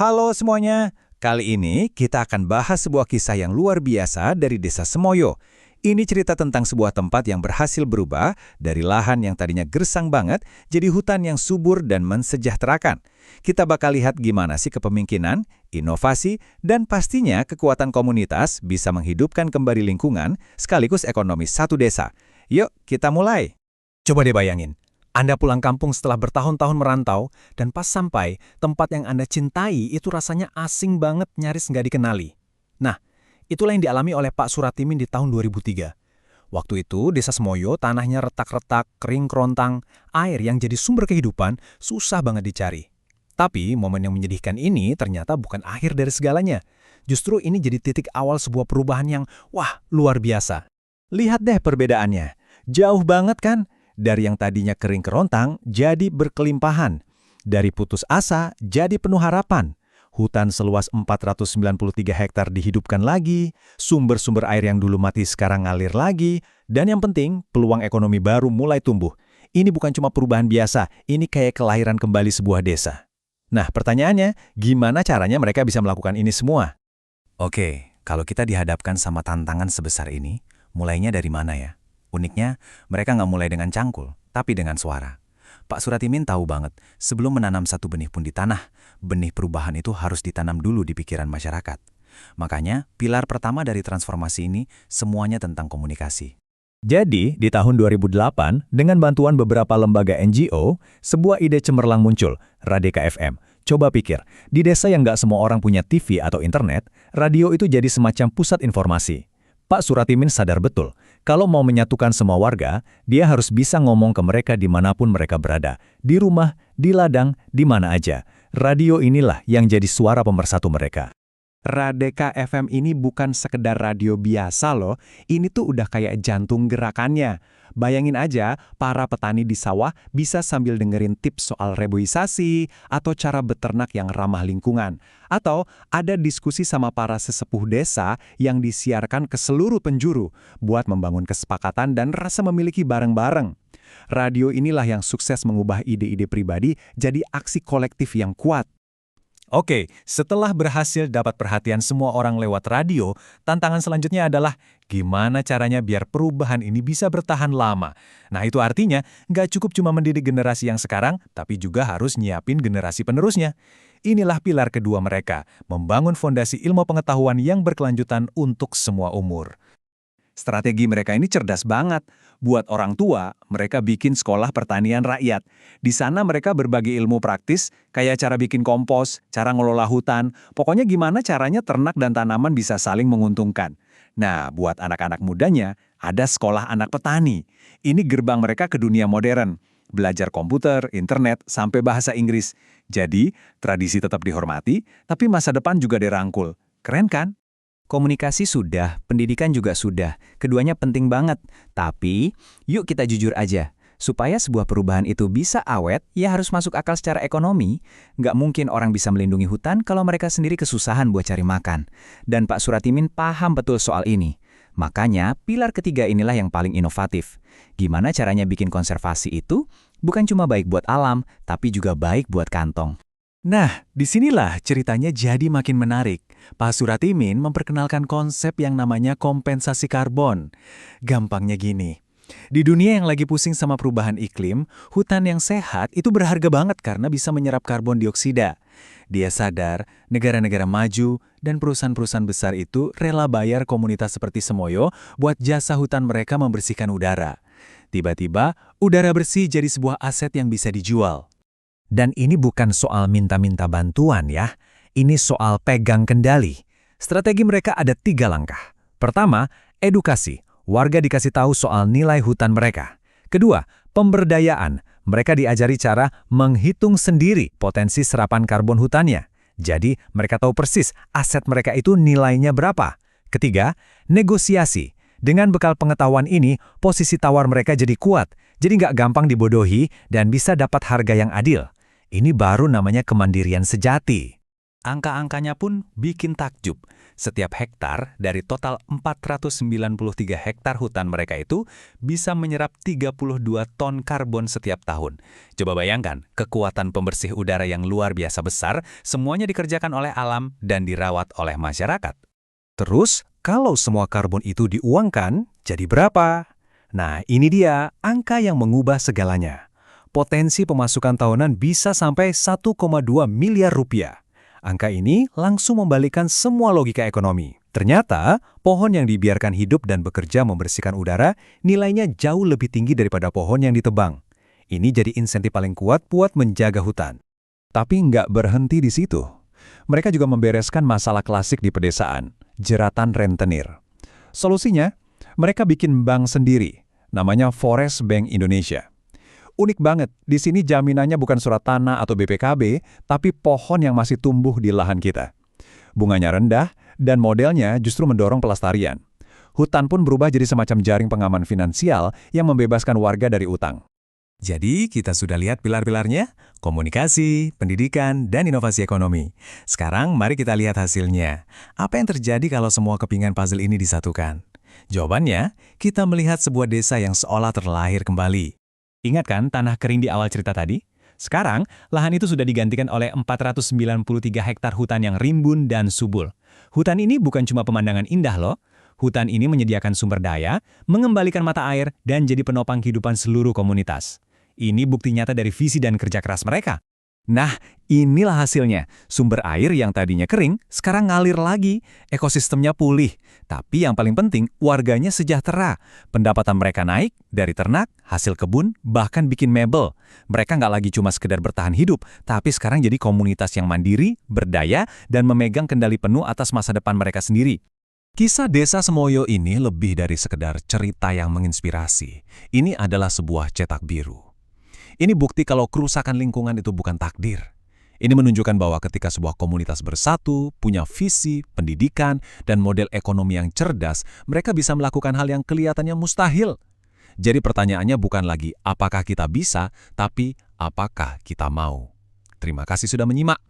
Halo semuanya, kali ini kita akan bahas sebuah kisah yang luar biasa dari Desa Semoyo. Ini cerita tentang sebuah tempat yang berhasil berubah dari lahan yang tadinya gersang banget jadi hutan yang subur dan mensejahterakan. Kita bakal lihat gimana sih kepemimpinan, inovasi, dan pastinya kekuatan komunitas bisa menghidupkan kembali lingkungan sekaligus ekonomi satu desa. Yuk, kita mulai. Coba deh bayangin, Anda pulang kampung setelah bertahun-tahun merantau, dan pas sampai, tempat yang Anda cintai itu rasanya asing banget, nyaris nggak dikenali. Nah, itulah yang dialami oleh Pak Suratimin di tahun 2003. Waktu itu, Desa Semoyo tanahnya retak-retak, kering kerontang, air yang jadi sumber kehidupan susah banget dicari. Tapi, momen yang menyedihkan ini ternyata bukan akhir dari segalanya. Justru ini jadi titik awal sebuah perubahan yang, wah, luar biasa. Lihat deh perbedaannya. Jauh banget kan? Dari yang tadinya kering kerontang jadi berkelimpahan. Dari putus asa jadi penuh harapan. Hutan seluas 493 hektar dihidupkan lagi, sumber-sumber air yang dulu mati sekarang ngalir lagi, dan yang penting, peluang ekonomi baru mulai tumbuh. Ini bukan cuma perubahan biasa, ini kayak kelahiran kembali sebuah desa. Nah, pertanyaannya, gimana caranya mereka bisa melakukan ini semua? Oke, kalau kita dihadapkan sama tantangan sebesar ini, mulainya dari mana ya? Uniknya, mereka nggak mulai dengan cangkul, tapi dengan suara. Pak Suratimin tahu banget, sebelum menanam satu benih pun di tanah, benih perubahan itu harus ditanam dulu di pikiran masyarakat. Makanya, pilar pertama dari transformasi ini semuanya tentang komunikasi. Jadi, di tahun 2008, dengan bantuan beberapa lembaga NGO, sebuah ide cemerlang muncul, Radeka FM. Coba pikir, di desa yang nggak semua orang punya TV atau internet, radio itu jadi semacam pusat informasi. Pak Suratimin sadar betul, kalau mau menyatukan semua warga, dia harus bisa ngomong ke mereka dimanapun mereka berada. Di rumah, di ladang, di mana aja. Radio inilah yang jadi suara pemersatu mereka. Radeka FM ini bukan sekedar radio biasa loh, ini tuh udah kayak jantung gerakannya. Bayangin aja, para petani di sawah bisa sambil dengerin tips soal reboisasi atau cara beternak yang ramah lingkungan. Atau ada diskusi sama para sesepuh desa yang disiarkan ke seluruh penjuru buat membangun kesepakatan dan rasa memiliki bareng-bareng. Radio inilah yang sukses mengubah ide-ide pribadi jadi aksi kolektif yang kuat. Oke, setelah berhasil dapat perhatian semua orang lewat radio, tantangan selanjutnya adalah gimana caranya biar perubahan ini bisa bertahan lama. Nah, itu artinya nggak cukup cuma mendidik generasi yang sekarang, tapi juga harus nyiapin generasi penerusnya. Inilah pilar kedua mereka, membangun fondasi ilmu pengetahuan yang berkelanjutan untuk semua umur. Strategi mereka ini cerdas banget. Buat orang tua, mereka bikin sekolah pertanian rakyat. Di sana mereka berbagi ilmu praktis, kayak cara bikin kompos, cara ngelola hutan, pokoknya gimana caranya ternak dan tanaman bisa saling menguntungkan. Nah, buat anak-anak mudanya, ada sekolah anak petani. Ini gerbang mereka ke dunia modern. Belajar komputer, internet, sampai bahasa Inggris. Jadi, tradisi tetap dihormati, tapi masa depan juga dirangkul. Keren kan? Komunikasi sudah, pendidikan juga sudah. Keduanya penting banget. Tapi, yuk kita jujur aja. Supaya sebuah perubahan itu bisa awet, ya harus masuk akal secara ekonomi. Nggak mungkin orang bisa melindungi hutan kalau mereka sendiri kesusahan buat cari makan. Dan Pak Suratimin paham betul soal ini. Makanya, pilar ketiga inilah yang paling inovatif. Gimana caranya bikin konservasi itu? Bukan cuma baik buat alam, tapi juga baik buat kantong. Nah, disinilah ceritanya jadi makin menarik. Pak Suratimin memperkenalkan konsep yang namanya kompensasi karbon. Gampangnya gini, di dunia yang lagi pusing sama perubahan iklim, hutan yang sehat itu berharga banget karena bisa menyerap karbon dioksida. Dia sadar, negara-negara maju dan perusahaan-perusahaan besar itu rela bayar komunitas seperti Semoyo buat jasa hutan mereka membersihkan udara. Tiba-tiba, udara bersih jadi sebuah aset yang bisa dijual. Dan ini bukan soal minta-minta bantuan ya, ini soal pegang kendali. Strategi mereka ada 3 langkah. Pertama, edukasi. Warga dikasih tahu soal nilai hutan mereka. Kedua, pemberdayaan. Mereka diajari cara menghitung sendiri potensi serapan karbon hutannya. Jadi, mereka tahu persis aset mereka itu nilainya berapa. Ketiga, negosiasi. Dengan bekal pengetahuan ini, posisi tawar mereka jadi kuat. Jadi nggak gampang dibodohi dan bisa dapat harga yang adil. Ini baru namanya kemandirian sejati. Angka-angkanya pun bikin takjub. Setiap hektar dari total 493 hektar hutan mereka itu bisa menyerap 32 ton karbon setiap tahun. Coba bayangkan, kekuatan pembersih udara yang luar biasa besar, semuanya dikerjakan oleh alam dan dirawat oleh masyarakat. Terus, kalau semua karbon itu diuangkan, jadi berapa? Nah, ini dia angka yang mengubah segalanya. Potensi pemasukan tahunan bisa sampai 1,2 miliar rupiah. Angka ini langsung membalikkan semua logika ekonomi. Ternyata, pohon yang dibiarkan hidup dan bekerja membersihkan udara nilainya jauh lebih tinggi daripada pohon yang ditebang. Ini jadi insentif paling kuat buat menjaga hutan. Tapi nggak berhenti di situ. Mereka juga membereskan masalah klasik di pedesaan, jeratan rentenir. Solusinya, mereka bikin bank sendiri, namanya Forest Bank Indonesia. Unik banget, di sini jaminannya bukan surat tanah atau BPKB, tapi pohon yang masih tumbuh di lahan kita. Bunganya rendah, dan modelnya justru mendorong pelestarian. Hutan pun berubah jadi semacam jaring pengaman finansial yang membebaskan warga dari utang. Jadi, kita sudah lihat pilar-pilarnya, komunikasi, pendidikan, dan inovasi ekonomi. Sekarang, mari kita lihat hasilnya. Apa yang terjadi kalau semua kepingan puzzle ini disatukan? Jawabannya, kita melihat sebuah desa yang seolah terlahir kembali. Ingat kan tanah kering di awal cerita tadi? Sekarang, lahan itu sudah digantikan oleh 493 hektar hutan yang rimbun dan subur. Hutan ini bukan cuma pemandangan indah loh. Hutan ini menyediakan sumber daya, mengembalikan mata air, dan jadi penopang kehidupan seluruh komunitas. Ini bukti nyata dari visi dan kerja keras mereka. Nah, inilah hasilnya. Sumber air yang tadinya kering, sekarang ngalir lagi. Ekosistemnya pulih. Tapi yang paling penting, warganya sejahtera. Pendapatan mereka naik, dari ternak, hasil kebun, bahkan bikin mebel. Mereka nggak lagi cuma sekedar bertahan hidup, tapi sekarang jadi komunitas yang mandiri, berdaya, dan memegang kendali penuh atas masa depan mereka sendiri. Kisah Desa Semoyo ini lebih dari sekedar cerita yang menginspirasi. Ini adalah sebuah cetak biru. Ini bukti kalau kerusakan lingkungan itu bukan takdir. Ini menunjukkan bahwa ketika sebuah komunitas bersatu, punya visi, pendidikan, dan model ekonomi yang cerdas, mereka bisa melakukan hal yang kelihatannya mustahil. Jadi pertanyaannya bukan lagi apakah kita bisa, tapi apakah kita mau. Terima kasih sudah menyimak.